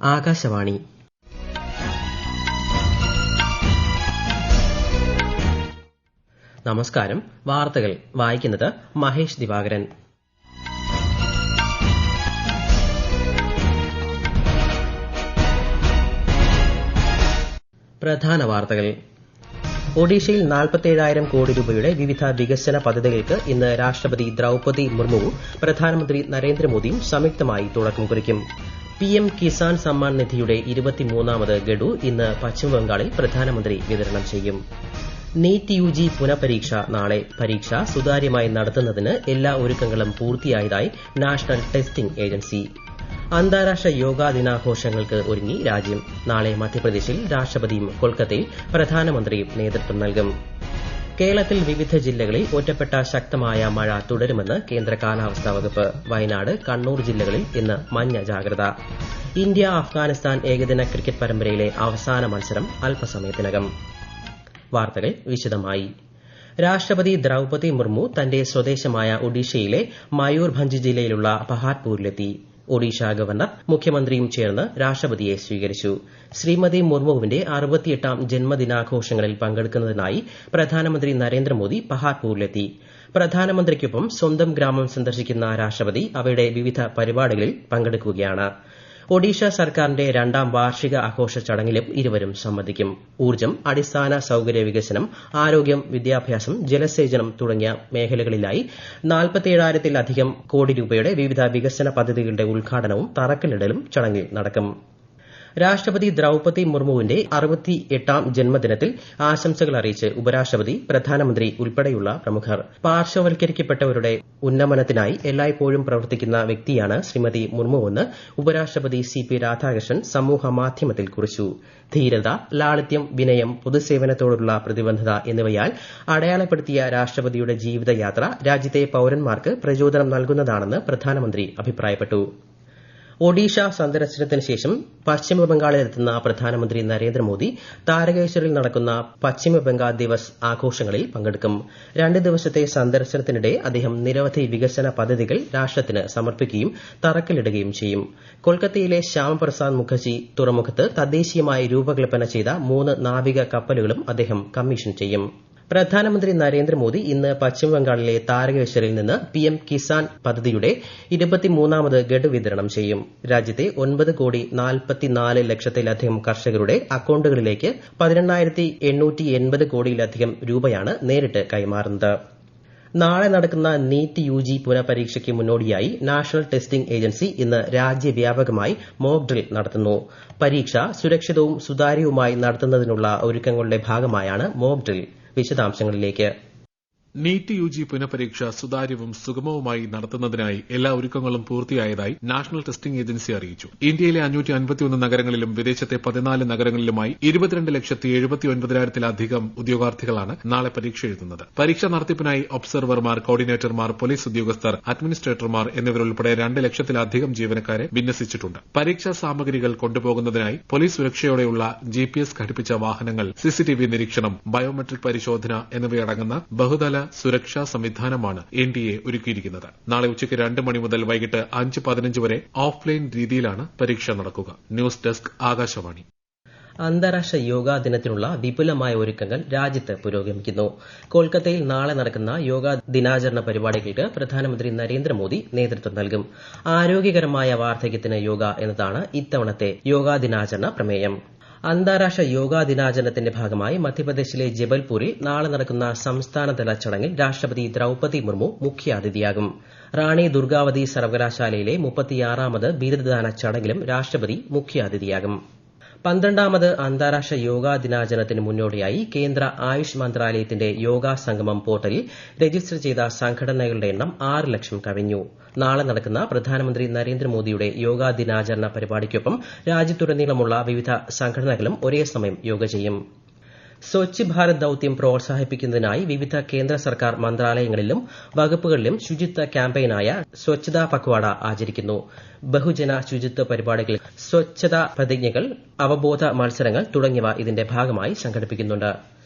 ആകാശവാണി. നമസ്കാരം. വാർത്തകൾ വായിക്കുന്നത് മഹേഷ് ദിവാകരൻ. പ്രധാന വാർത്തകൾ. ഒഡീഷയിൽ 47,000 കോടി രൂപയുടെ വിവിധ വികസന പദ്ധതികൾക്ക് ഇന്ന് രാഷ്ട്രപതി ദ്രൌപദി മുർമുവും പ്രധാനമന്ത്രി നരേന്ദ്രമോദിയും സംയുക്തമായി തുടക്കം കുറിക്കും. പിഎം കിസാൻ സമ്മാൻ നിധിയുടെ 23ാമത് ഗഡു ഇന്ന് പശ്ചിമബംഗാളിൽ പ്രധാനമന്ത്രി വിതരണം ചെയ്യും. നീറ്റ് യുജി പുനഃപരീക്ഷ നാളെ. പരീക്ഷ സുതാര്യമായി നടത്തുന്നതിന് എല്ലാ ഒരുക്കങ്ങളും പൂർത്തിയായതായി നാഷണൽ ടെസ്റ്റിംഗ് ഏജൻസി. അന്താരാഷ്ട്ര യോഗാ ദിനാഘോഷങ്ങൾക്ക് ഒരുങ്ങി രാജ്യം. നാളെ മധ്യപ്രദേശിൽ രാഷ്ട്രപതിയും കൊൽക്കത്തയിൽ പ്രധാനമന്ത്രിയും നേതൃത്വം നൽകും. കേരളത്തിൽ വിവിധ ജില്ലകളിൽ ഒറ്റപ്പെട്ട ശക്തമായ മഴ തുടരുമെന്ന് കേന്ദ്ര കാലാവസ്ഥാ വകുപ്പ്. വയനാട്, കണ്ണൂർ ജില്ലകളിൽ ഇന്ന് മഞ്ഞ ജാഗ്രത. ഇന്ത്യ അഫ്ഗാനിസ്ഥാൻ ഏകദിന ക്രിക്കറ്റ് പരമ്പരയിലെ അവസാന മത്സരം അല്പസമയത്തിനകം. വാർത്തകൾ വിശദമായി. രാഷ്ട്രപതി ദ്രൌപദി മുർമു തന്റെ സ്വദേശമായ ഒഡീഷയിലെ മയൂർഭഞ്ച് ജില്ലയിലുള്ള പഹാഡ്പൂരിലെത്തി. ഒഡീഷ ഗവർണർ മുഖ്യമന്ത്രിയും ചേർന്ന് രാഷ്ട്രപതിയെ സ്വീകരിച്ചു. ശ്രീമതി മുർമുവിന്റെ 68ാം ജന്മദിനാഘോഷങ്ങളിൽ പങ്കെടുക്കുന്നതിനായി പ്രധാനമന്ത്രി നരേന്ദ്രമോദി പഹാഡ്പൂരിലെത്തി. പ്രധാനമന്ത്രിക്കൊപ്പം സ്വന്തം ഗ്രാമം സന്ദർശിക്കുന്ന രാഷ്ട്രപതി അവയുടെ വിവിധ പരിപാടികളിൽ പങ്കെടുക്കുകയാണ്. ഒഡീഷ സർക്കാരിന്റെ 2ാം വാർഷിക ആഘോഷ ചടങ്ങിലും ഇരുവരും സംബന്ധിക്കും. ഊർജ്ജം, അടിസ്ഥാന സൌകര്യ വികസനം, ആരോഗ്യം, വിദ്യാഭ്യാസം, ജലസേചനം തുടങ്ങിയ മേഖലകളിലായി 47,000-ത്തിലധികം കോടി രൂപയുടെ വിവിധ വികസന പദ്ധതികളുടെ ഉദ്ഘാടനവും തറക്കല്ലിടലും ചടങ്ങിൽ നടക്കും. രാഷ്ട്രപതി ദ്രൌപദി മുർമുവിന്റെ 68ാം ജന്മദിനത്തിൽ ആശംസകൾ അറിയിച്ച് ഉപരാഷ്ട്രപതി, പ്രധാനമന്ത്രി ഉൾപ്പെടെയുള്ള പ്രമുഖർ. പാർശ്വവൽക്കരിക്കപ്പെട്ടവരുടെ ഉന്നമനത്തിനായി എല്ലായ്പ്പോഴും പ്രവർത്തിക്കുന്ന വ്യക്തിയാണ് ശ്രീമതി മുർമുവെന്ന് ഉപരാഷ്ട്രപതി CP രാധാകൃഷ്ണൻ സമൂഹ മാധ്യമത്തിൽ കുറിച്ചു. ധീരത, ലാളിത്യം, വിനയം, പൊതുസേവനത്തോടുള്ള പ്രതിബദ്ധത എന്നിവയാൽ അടയാളപ്പെടുത്തിയ രാഷ്ട്രപതിയുടെ ജീവിതയാത്ര രാജ്യത്തെ പൌരന്മാർക്ക് പ്രചോദനം നൽകുന്നതാണെന്ന് പ്രധാനമന്ത്രി അഭിപ്രായപ്പെട്ടു. ഒഡീഷ സന്ദർശനത്തിന് ശേഷം പശ്ചിമബംഗാളിലെത്തുന്ന പ്രധാനമന്ത്രി നരേന്ദ്രമോദി താരകേശ്വറിൽ നടക്കുന്ന പശ്ചിമബംഗാൾ ദിവസ് ആഘോഷങ്ങളിൽ പങ്കെടുക്കും. 2 ദിവസത്തെ സന്ദർശനത്തിനിടെ അദ്ദേഹം നിരവധി വികസന പദ്ധതികൾ രാഷ്ട്രത്തിന് സമർപ്പിക്കുകയും തറക്കല്ലിടുകയും ചെയ്യും. കൊൽക്കത്തയിലെ ശ്യാമപ്രസാദ് മുഖർജി തുറമുഖത്ത് തദ്ദേശീയമായി രൂപകൽപ്പന ചെയ്ത 3 നാവിക കപ്പലുകളും അദ്ദേഹം കമ്മീഷൻ ചെയ്യും. പ്രധാനമന്ത്രി നരേന്ദ്രമോദി ഇന്ന് പശ്ചിമബംഗാളിലെ താരകേശ്വറിൽ നിന്ന് പിഎം കിസാൻ പദ്ധതിയുടെ 23ാമത് ഗഡു വിതരണം ചെയ്യും. രാജ്യത്തെ 9,44 ലക്ഷത്തിലധികം കർഷകരുടെ അക്കൌണ്ടുകളിലേക്ക് 18,880 കോടിയിലധികം രൂപയാണ് നേരിട്ട് കൈമാറുന്നത്. നാളെ നടക്കുന്ന നീറ്റ് യുജി പുനഃപരീക്ഷയ്ക്ക് മുന്നോടിയായി നാഷണൽ ടെസ്റ്റിംഗ് ഏജൻസി ഇന്ന് രാജ്യവ്യാപകമായി മോക്ക് ഡ്രിൽ നടത്തുന്നു. പരീക്ഷ സുരക്ഷിതവും സുതാര്യവുമായി നടത്തുന്നതിനുള്ള ഒരുക്കങ്ങളുടെ ഭാഗമായാണ് മോക്ക് ഡ്രിൽ. വിശദാംശങ്ങളിലേക്ക്. നീറ്റ് യുജി പുനഃപരീക്ഷ സുതാര്യവും സുഗമവുമായി നടത്തുന്നതിനായി എല്ലാ ഒരുക്കങ്ങളും പൂർത്തിയായതായി നാഷണൽ ടെസ്റ്റിംഗ് ഏജൻസി അറിയിച്ചു. ഇന്ത്യയിലെ 551 നഗരങ്ങളിലും വിദേശത്തെ 14 നഗരങ്ങളിലുമായി 22,79,000-ത്തിലധികം ഉദ്യോഗാർത്ഥികളാണ് നാളെ പരീക്ഷ എഴുതുന്നത്. പരീക്ഷാ നടത്തിപ്പിനായി ഒബ്സർവർമാർ, കോർഡിനേറ്റർമാർ, പോലീസ് ഉദ്യോഗസ്ഥർ, അഡ്മിനിസ്ട്രേറ്റർമാർ എന്നിവരുൾപ്പെടെ 2 ലക്ഷത്തിലധികം ജീവനക്കാരെ വിന്യസിച്ചിട്ടുണ്ട്. പരീക്ഷാ സാമഗ്രികൾ കൊണ്ടുപോകുന്നതിനായി പോലീസ് സുരക്ഷയോടെയുള്ള GPS ഘടിപ്പിച്ച വാഹനങ്ങൾ, CCTV നിരീക്ഷണം, ബയോമെട്രിക് പരിശോധന എന്നിവയടങ്ങുന്ന ബഹുതല സുരക്ഷാ സംവിധാനമാണ് NTA ഒരുക്കിയിരിക്കുന്നത്. നാളെ ഉച്ചയ്ക്ക് 2 മണി മുതൽ വൈകിട്ട് 5:15 വരെ ഓഫ്ലൈൻ രീതിയിലാണ് പരീക്ഷ നടക്കുക. News desk, Akashvani. അന്താരാഷ്ട്ര യോഗാ ദിനത്തിനുള്ള വിപുലമായ ഒരുക്കങ്ങൾ രാജ്യത്ത് പുരോഗമിക്കുന്നു. കൊൽക്കത്തയിൽ നാളെ നടക്കുന്ന യോഗാ ദിനാചരണ പരിപാടികൾക്ക് പ്രധാനമന്ത്രി നരേന്ദ്രമോദി നേതൃത്വം നൽകും. ആരോഗ്യകരമായ വാർദ്ധക്യത്തിന് യോഗ എന്നതാണ് ഇത്തവണത്തെ യോഗാ ദിനാചരണ പ്രമേയം. അന്താരാഷ്ട്ര യോഗാ ദിനാചരണത്തിന്റെ ഭാഗമായി മധ്യപ്രദേശിലെ ജബൽപൂരിൽ നാളെ നടക്കുന്ന സംസ്ഥാനതല ചടങ്ങിൽ രാഷ്ട്രപതി ദ്രൌപദി മുർമു മുഖ്യാതിഥിയാകും. റാണി ദുർഗാവതി സർവകലാശാലയിലെ 36ാമത് ബിരുദദാന ചടങ്ങിലും രാഷ്ട്രപതി മുഖ്യാതിഥിയാകും. 12ാമത് അന്താരാഷ്ട്ര യോഗാ ദിനാചരണത്തിന് മുന്നോടിയായി കേന്ദ്ര ആയുഷ് മന്ത്രാലയത്തിന്റെ യോഗാ സംഗമം പോർട്ടലിൽ രജിസ്റ്റർ ചെയ്ത സംഘടനകളുടെ എണ്ണം 6 ലക്ഷം കവിഞ്ഞു. നാളെ നടക്കുന്ന പ്രധാനമന്ത്രി നരേന്ദ്രമോദിയുടെ യോഗാ ദിനാചരണ പരിപാടിക്കൊപ്പം രാജ്യത്തുടനീളമുള്ള വിവിധ സംഘടനകളും ഒരേ സമയം യോഗ ചെയ്യും. സ്വച്ഛ് ഭാരത് ദൌത്യം പ്രോത്സാഹിപ്പിക്കുന്നതിനായി വിവിധ കേന്ദ്ര സർക്കാർ മന്ത്രാലയങ്ങളിലും വകുപ്പുകളിലും ശുചിത്വ ക്യാമ്പയിനായ സ്വച്ഛതാ പക്വാഡ ആചരിക്കുന്നു. ബഹുജന ശുചിത്വ പരിപാടികൾ, സ്വച്ഛതാ പ്രതിജ്ഞകൾ, അവബോധ മത്സരങ്ങൾ തുടങ്ങിയവ ഇതിന്റെ ഭാഗമായി സംഘടിപ്പിക്കുന്നുണ്ട്.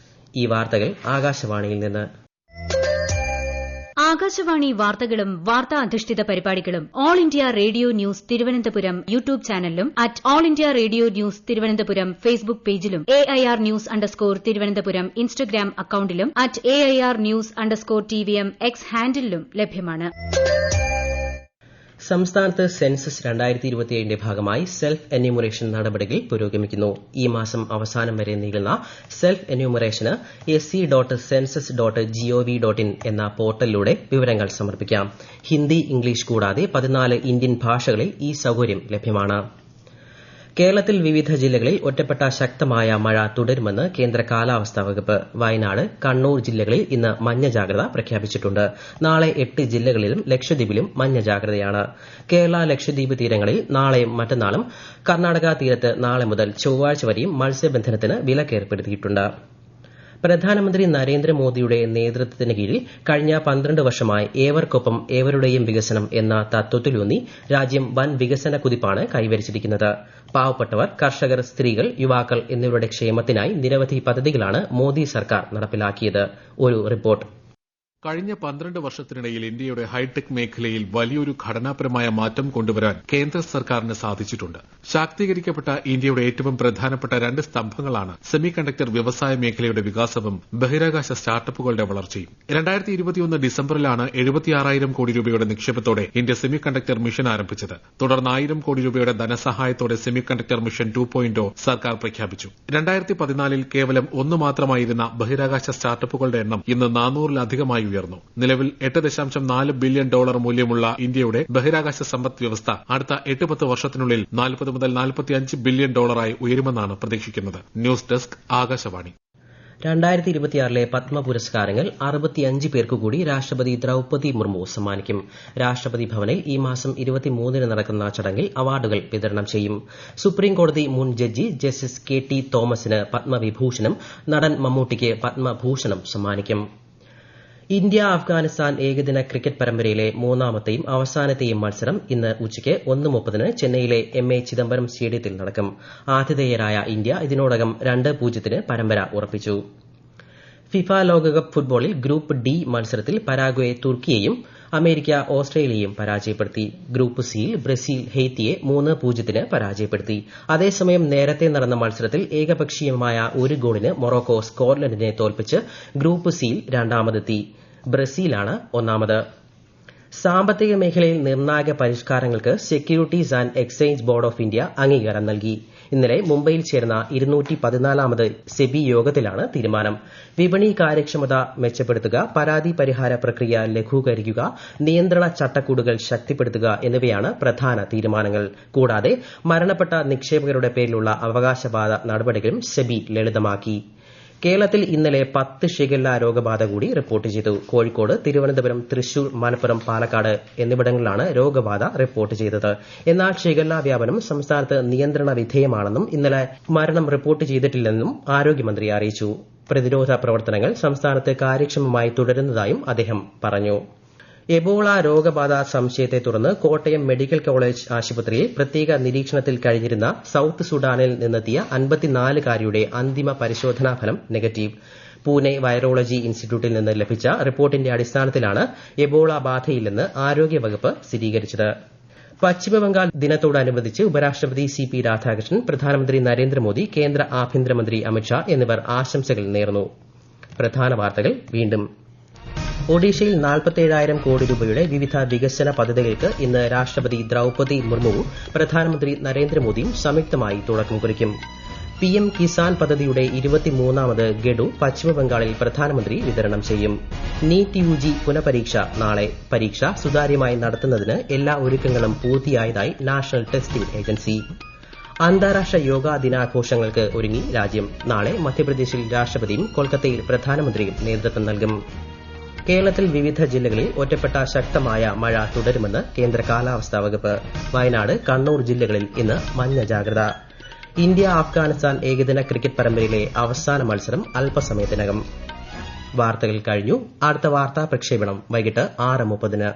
ഈ വാർത്തകൾ ആകാശവാണിയിൽ നിന്ന്. ആകാശവാണി വാർത്തകളും വാർത്താ അധിഷ്ഠിത പരിപാടികളും All India Radio News Thiruvananthapuram YouTube ചാനലിലും at All India Radio News Thiruvananthapuram Facebook പേജിലും AIR ന്യൂസ് _ തിരുവനന്തപുരം ഇൻസ്റ്റഗ്രാം അക്കൌണ്ടിലും at AIR news _ TVM X ഹാൻഡിലും ലഭ്യമാണ്. സംസ്ഥാനത്ത് സെൻസസ് 2027ന്റെ ഭാഗമായി സെൽഫ് എന്യൂമറേഷൻ നടപടികൾ പുരോഗമിക്കുന്നു. ഈ മാസം അവസാനം വരെ നീളുന്ന സെൽഫ് എന്യൂമറേഷന് sc.census.gov.in എന്ന പോർട്ടലിലൂടെ വിവരങ്ങൾ സമർപ്പിക്കാം. ഹിന്ദി, ഇംഗ്ലീഷ് കൂടാതെ 14 ഇന്ത്യൻ ഭാഷകളിൽ ഈ സൌകര്യം ലഭ്യമാണ്. കേരളത്തിൽ വിവിധ ജില്ലകളിൽ ഒറ്റപ്പെട്ട ശക്തമായ മഴ തുടരുമെന്ന് കേന്ദ്ര കാലാവസ്ഥാ വകുപ്പ്. വയനാട്, കണ്ണൂർ ജില്ലകളിൽ ഇന്ന് മഞ്ഞ ജാഗ്രത പ്രഖ്യാപിച്ചിട്ടുണ്ട്. നാളെ 8 ജില്ലകളിലും ലക്ഷദ്വീപിലും മഞ്ഞ ജാഗ്രതയാണ്. കേരള ലക്ഷദ്വീപ് തീരങ്ങളിൽ നാളെയും മറ്റന്നാളും കർണാടക തീരത്ത് നാളെ മുതൽ ചൊവ്വാഴ്ച വരെയും മത്സ്യബന്ധനത്തിന് വിലക്കേർപ്പെടുത്തിയിട്ടുണ്ട്. പ്രധാനമന്ത്രി നരേന്ദ്രമോദിയുടെ നേതൃത്വത്തിന് കീഴിൽ കഴിഞ്ഞ 12 വർഷമായി ഏവർക്കൊപ്പം ഏവരുടെയും വികസനം എന്ന തത്വത്തിലൂന്നി രാജ്യം വൻ വികസന കുതിപ്പാണ് കൈവരിച്ചിരിക്കുന്നത്. പാവപ്പെട്ടവർ, കർഷകർ, സ്ത്രീകൾ, യുവാക്കൾ എന്നിവരുടെ ക്ഷേമത്തിനായി നിരവധി പദ്ധതികളാണ് മോദി സർക്കാർ നടപ്പിലാക്കിയത്. ഒരു റിപ്പോർട്ട്. കഴിഞ്ഞ 12 വർഷത്തിനിടയിൽ ഇന്ത്യയുടെ ഹൈടെക് മേഖലയിൽ വലിയൊരു ഘടനാപരമായ മാറ്റം കൊണ്ടുവരാൻ കേന്ദ്ര സർക്കാരിന് സാധിച്ചിട്ടുണ്ട്. ശാക്തീകരിക്കപ്പെട്ട ഇന്ത്യയുടെ ഏറ്റവും പ്രധാനപ്പെട്ട 2 സ്തംഭങ്ങളാണ് സെമി കണ്ടക്ടർ വ്യവസായ മേഖലയുടെ വികാസവും ബഹിരാകാശ സ്റ്റാർട്ടപ്പുകളുടെ വളർച്ചയും. 2021 ഡിസംബറിലാണ് 76,000 കോടി രൂപയുടെ നിക്ഷേപത്തോടെ ഇന്ത്യ സെമി കണ്ടക്ടർ മിഷൻ ആരംഭിച്ചത്. തുടർന്ന് 1,000 കോടി രൂപയുടെ ധനസഹായത്തോടെ സെമി കണ്ടക്ടർ മിഷൻ 2.0 സർക്കാർ പ്രഖ്യാപിച്ചു. 2014 കേവലം 1 മാത്രമായിരുന്ന ബഹിരാകാശ സ്റ്റാർട്ടപ്പുകളുടെ എണ്ണം ഇന്ന് 400-ലധികമായി ഉയർന്നു. നിലവിൽ $8.4 ബില്യൺ മൂല്യമുള്ള ഇന്ത്യയുടെ ബഹിരാകാശ സമ്പദ് വ്യവസ്ഥ അടുത്ത 8-10 വർഷത്തിനുള്ളിൽ $40 മുതൽ $45 ബില്യൺ ഉയരുമെന്നാണ് പ്രതീക്ഷിക്കുന്നത്. News desk, Akashvani. 2026 പത്മ പുരസ്കാരങ്ങൾ 65 പേർക്കുകൂടി രാഷ്ട്രപതി ദ്രൌപതി മുർമു സമ്മാനിക്കും. രാഷ്ട്രപതി ഭവനിൽ ഈ മാസം 23 നടക്കുന്ന ചടങ്ങിൽ അവാർഡുകൾ വിതരണം ചെയ്യും. സുപ്രീംകോടതി മുൻ ജഡ്ജി ജസ്റ്റിസ് KT തോമസിന് പത്മവിഭൂഷണും നടൻ മമ്മൂട്ടിക്ക് പത്മഭൂഷണും സമ്മാനിക്കും. ഇന്ത്യ അഫ്ഗാനിസ്ഥാൻ ഏകദിന ക്രിക്കറ്റ് പരമ്പരയിലെ മൂന്നാമത്തെയും അവസാനത്തെയും മത്സരം ഇന്ന് ഉച്ചയ്ക്ക് 1:30 ചെന്നൈയിലെ MA ചിദംബരം സ്റ്റേഡിയത്തിൽ നടക്കും. ആതിഥേയരായ ഇന്ത്യ ഇതിനോടകം 2-0 പരമ്പര ഉറപ്പിച്ചു. ഫിഫ ലോകകപ്പ് ഫുട്ബോളിൽ ഗ്രൂപ്പ് D മത്സരത്തിൽ പരാഗ്വെ തുർക്കിയെയും അമേരിക്ക ഓസ്ട്രേലിയയെയും പരാജയപ്പെടുത്തി. ഗ്രൂപ്പ് സിയിൽ ബ്രസീൽ ഹെയ്ത്തിയെ 3-0 പരാജയപ്പെടുത്തി. അതേസമയം നേരത്തെ നടന്ന മത്സരത്തിൽ ഏകപക്ഷീയമായ 1 ഗോളിന് മൊറോക്കോ സ്കോട്ട്ലൻഡിനെ തോൽപ്പിച്ച് ഗ്രൂപ്പ് സിയിൽ രണ്ടാമതെത്തി. ബ്രസീലാണ് ഒന്നാമത്. സാമ്പത്തിക മേഖലയിൽ നിർണായക പരിഷ്കാരങ്ങൾക്ക് Securities and Exchange Board of India അംഗീകാരം നൽകി. ഇന്നലെ മുംബൈയിൽ ചേർന്ന 214ാമത് സെബി യോഗത്തിലാണ് തീരുമാനം. വിപണി കാര്യക്ഷമത മെച്ചപ്പെടുത്തുക, പരാതി പരിഹാര പ്രക്രിയ ലഘൂകരിക്കുക, നിയന്ത്രണ ചട്ടക്കൂടുകൾ ശക്തിപ്പെടുത്തുക എന്നിവയാണ് പ്രധാന തീരുമാനങ്ങൾ. കൂടാതെ മരണപ്പെട്ട നിക്ഷേപകരുടെ പേരിലുള്ള അവകാശവാദ നടപടികളും സെബി ലളിതമാക്കി. കേരളത്തിൽ ഇന്നലെ 10 ഷിഗല്ല രോഗബാധ കൂടി റിപ്പോർട്ട് ചെയ്തു. കോഴിക്കോട്, തിരുവനന്തപുരം, തൃശൂർ, മലപ്പുറം, പാലക്കാട് എന്നിവിടങ്ങളിലാണ് രോഗബാധ റിപ്പോർട്ട് ചെയ്തത്. എന്നാൽ ഷിഗല്ല വ്യാപനം സംസ്ഥാനത്ത് നിയന്ത്രണ വിധേയമാണെന്നും ഇന്നലെ മരണം റിപ്പോർട്ട് ചെയ്തിട്ടില്ലെന്നും ആരോഗ്യമന്ത്രി അറിയിച്ചു. പ്രതിരോധ പ്രവർത്തനങ്ങൾ സംസ്ഥാനത്ത് കാര്യക്ഷമമായി തുടരുന്നതായും അദ്ദേഹം പറഞ്ഞു. എബോള രോഗബാധ സംശയത്തെ തുടർന്ന് കോട്ടയം മെഡിക്കൽ കോളേജ് ആശുപത്രിയിൽ പ്രത്യേക നിരീക്ഷണത്തിൽ കഴിഞ്ഞിരുന്ന സൌത്ത് സുഡാനിൽ നിന്നെത്തിയ 54-കാരിയുടെ അന്തിമ പരിശോധനാ ഫലം നെഗറ്റീവ്. പൂനെ വൈറോളജി ഇൻസ്റ്റിറ്റ്യൂട്ടിൽ നിന്ന് ലഭിച്ച റിപ്പോർട്ടിന്റെ അടിസ്ഥാനത്തിലാണ് എബോള ബാധയില്ലെന്ന് ആരോഗ്യവകുപ്പ് സ്ഥിരീകരിച്ചത്. പശ്ചിമബംഗാൾ ദിനത്തോടനുബന്ധിച്ച് ഉപരാഷ്ട്രപതി CP രാധാകൃഷ്ണൻ, പ്രധാനമന്ത്രി നരേന്ദ്രമോദി, കേന്ദ്ര ആഭ്യന്തരമന്ത്രി അമിത്ഷാ എന്നിവർ ആശംസകൾ നേർന്നു. പ്രധാന വാർത്തകൾ വീണ്ടും. ഒഡീഷയിൽ 47,000 കോടി രൂപയുടെ വിവിധ വികസന പദ്ധതികൾക്ക് ഇന്ന് രാഷ്ട്രപതി ദ്രൌപതി മുർമുവും പ്രധാനമന്ത്രി നരേന്ദ്രമോദിയും സംയുക്തമായി തുടക്കം കുറിക്കും. PM കിസാൻ പദ്ധതിയുടെ 23ാമത് ഗഡു പശ്ചിമബംഗാളിൽ പ്രധാനമന്ത്രി വിതരണം ചെയ്യും. നീറ്റ് UG പുനഃപരീക്ഷ നാളെ. പരീക്ഷ സുതാര്യമായി നടത്തുന്നതിന് എല്ലാ ഒരുക്കങ്ങളും പൂർത്തിയായതായി നാഷണൽ ടെസ്റ്റിംഗ് ഏജൻസി. അന്താരാഷ്ട്ര യോഗാ ദിനാഘോഷങ്ങൾക്ക് ഒരുങ്ങി രാജ്യം. നാളെ മധ്യപ്രദേശിൽ രാഷ്ട്രപതിയും കൊൽക്കത്തയിൽ പ്രധാനമന്ത്രിയും നേതൃത്വം നൽകും. കേരളത്തിൽ വിവിധ ജില്ലകളിൽ ഒറ്റപ്പെട്ട ശക്തമായ മഴ തുടരുമെന്ന് കേന്ദ്ര കാലാവസ്ഥാ വകുപ്പ്. വയനാട്, കണ്ണൂർ ജില്ലകളിൽ ഇന്ന് മഞ്ഞ ജാഗ്രത. ഇന്ത്യ അഫ്ഗാനിസ്ഥാൻ ഏകദിന ക്രിക്കറ്റ് പരമ്പരയിലെ അവസാന മത്സരം അല്പസമയത്തിനകം. വാർത്തകൾ കഴിഞ്ഞു. അടുത്ത വാർത്താ പ്രക്ഷേപണം വൈകിട്ട് 6:30.